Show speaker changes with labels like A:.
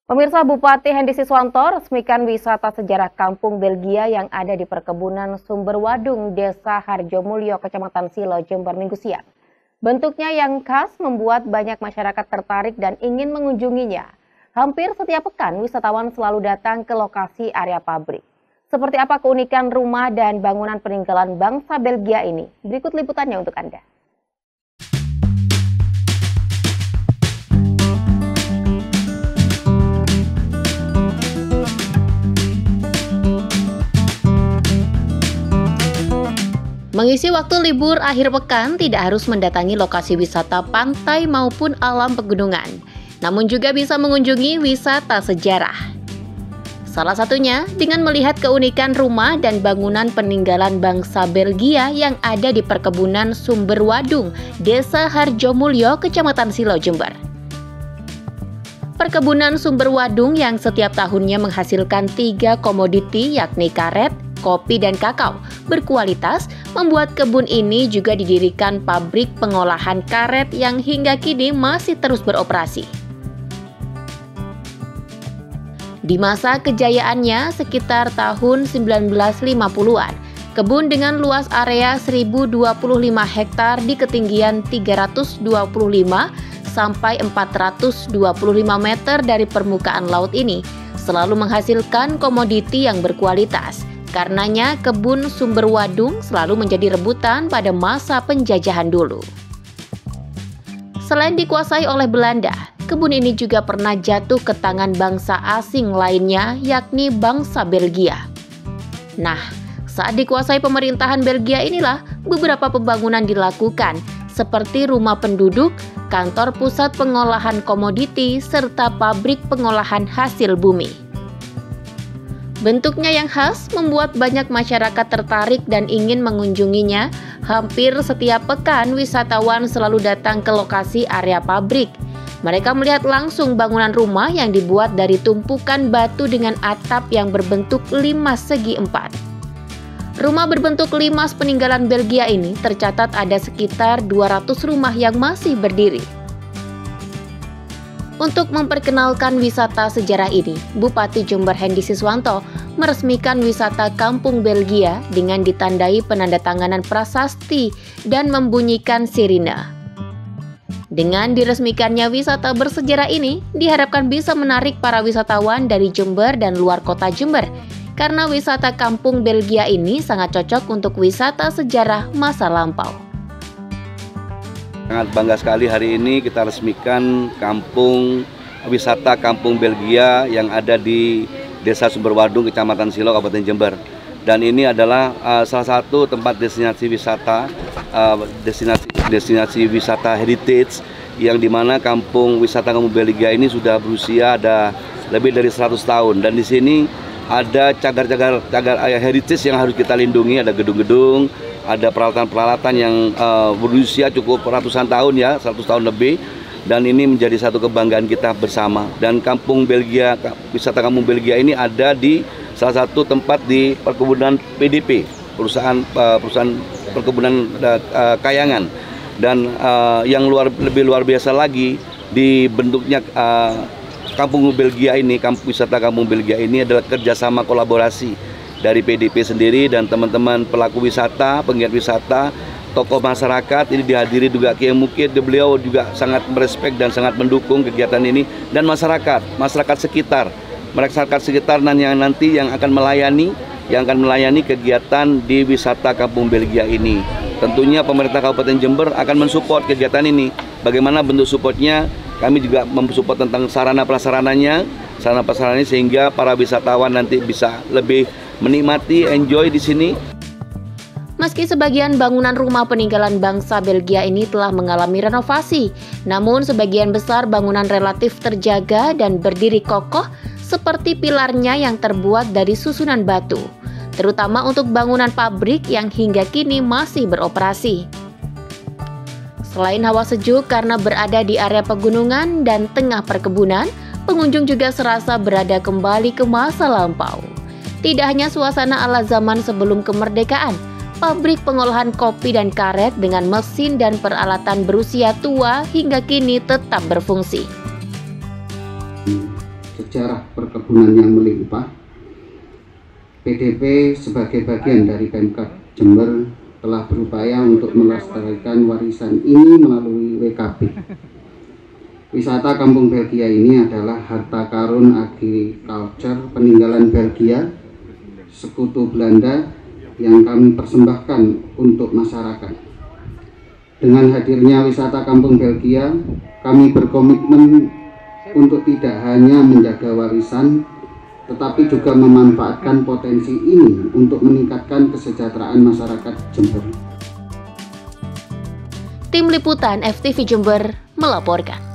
A: Pemirsa, Bupati Hendy Siswanto resmikan wisata sejarah Kampung Belgia yang ada di perkebunan Sumberwadung, Desa Harjomulyo, Kecamatan Silo, Jember, Minggu siang. Bentuknya yang khas membuat banyak masyarakat tertarik dan ingin mengunjunginya. Hampir setiap pekan, wisatawan selalu datang ke lokasi area pabrik. Seperti apa keunikan rumah dan bangunan peninggalan bangsa Belgia ini? Berikut liputannya untuk Anda. Mengisi waktu libur akhir pekan tidak harus mendatangi lokasi wisata pantai maupun alam pegunungan, namun juga bisa mengunjungi wisata sejarah. Salah satunya dengan melihat keunikan rumah dan bangunan peninggalan bangsa Belgia yang ada di perkebunan Sumberwadung, Desa Harjomulyo, Kecamatan Silo, Jember. Perkebunan Sumberwadung yang setiap tahunnya menghasilkan 3 komoditi yakni karet, kopi, dan kakao berkualitas membuat kebun ini juga didirikan pabrik pengolahan karet yang hingga kini masih terus beroperasi. Di masa kejayaannya sekitar tahun 1950-an, kebun dengan luas area 1025 hektar di ketinggian 325 sampai 425 meter dari permukaan laut ini selalu menghasilkan komoditi yang berkualitas. Karenanya kebun Sumberwadung selalu menjadi rebutan pada masa penjajahan dulu. Selain dikuasai oleh Belanda, kebun ini juga pernah jatuh ke tangan bangsa asing lainnya yakni bangsa Belgia. Nah, saat dikuasai pemerintahan Belgia inilah beberapa pembangunan dilakukan seperti rumah penduduk, kantor pusat pengolahan komoditi, serta pabrik pengolahan hasil bumi. Bentuknya yang khas membuat banyak masyarakat tertarik dan ingin mengunjunginya. Hampir setiap pekan wisatawan selalu datang ke lokasi area pabrik. Mereka melihat langsung bangunan rumah yang dibuat dari tumpukan batu dengan atap yang berbentuk 5 segi 4. Rumah berbentuk limas peninggalan Belgia ini tercatat ada sekitar 200 rumah yang masih berdiri. Untuk memperkenalkan wisata sejarah ini, Bupati Jember Hendy Siswanto meresmikan wisata Kampung Belgia dengan ditandai penandatanganan prasasti dan membunyikan sirine. Dengan diresmikannya wisata bersejarah ini, diharapkan bisa menarik para wisatawan dari Jember dan luar kota Jember, karena wisata Kampung Belgia ini sangat cocok untuk wisata sejarah masa lampau.
B: Sangat bangga sekali hari ini kita resmikan wisata Kampung Belgia yang ada di Desa Sumberwadung, Kecamatan Silo, Kabupaten Jember. Dan ini adalah salah satu tempat destinasi wisata heritage yang dimana wisata Kampung Belgia ini sudah berusia ada lebih dari 100 tahun. Dan di sini ada cagar heritage yang harus kita lindungi, ada gedung-gedung, ada peralatan-peralatan yang berusia cukup ratusan tahun ya, 100 tahun lebih. Dan ini menjadi satu kebanggaan kita bersama. Dan wisata Kampung Belgia ini ada di salah satu tempat di perkebunan PDP, perusahaan perkebunan kayangan. Dan yang lebih luar biasa lagi, di bentuknya Kampung Belgia ini, wisata Kampung Belgia ini adalah kerjasama kolaborasi dari PDP sendiri dan teman-teman pelaku wisata, penggiat wisata, tokoh masyarakat. Ini dihadiri juga Kiai Mukid, beliau juga sangat merespek dan sangat mendukung kegiatan ini, dan masyarakat sekitar yang nanti akan melayani kegiatan di wisata Kampung Belgia ini. Tentunya pemerintah Kabupaten Jember akan mensupport kegiatan ini. Bagaimana bentuk supportnya? Kami juga mensupport tentang sarana prasarananya sehingga para wisatawan nanti bisa lebih menikmati, enjoy di sini.
A: Meski sebagian bangunan rumah peninggalan bangsa Belgia ini telah mengalami renovasi, namun sebagian besar bangunan relatif terjaga dan berdiri kokoh seperti pilarnya yang terbuat dari susunan batu, terutama untuk bangunan pabrik yang hingga kini masih beroperasi. Selain hawa sejuk karena berada di area pegunungan dan tengah perkebunan, pengunjung juga serasa berada kembali ke masa lampau. Tidak hanya suasana ala zaman sebelum kemerdekaan, pabrik pengolahan kopi dan karet dengan mesin dan peralatan berusia tua hingga kini tetap berfungsi.
C: sejarah perkebunan yang melimpah, PDP sebagai bagian dari Pemkab Jember telah berupaya untuk melestarikan warisan ini melalui WKB. Wisata Kampung Belgia ini adalah harta karun agriculture peninggalan Belgia, sekutu Belanda yang kami persembahkan untuk masyarakat. Dengan hadirnya wisata Kampung Belgia, kami berkomitmen untuk tidak hanya menjaga warisan, tetapi juga memanfaatkan potensi ini untuk meningkatkan kesejahteraan masyarakat Jember.
A: Tim Liputan FTV Jember melaporkan.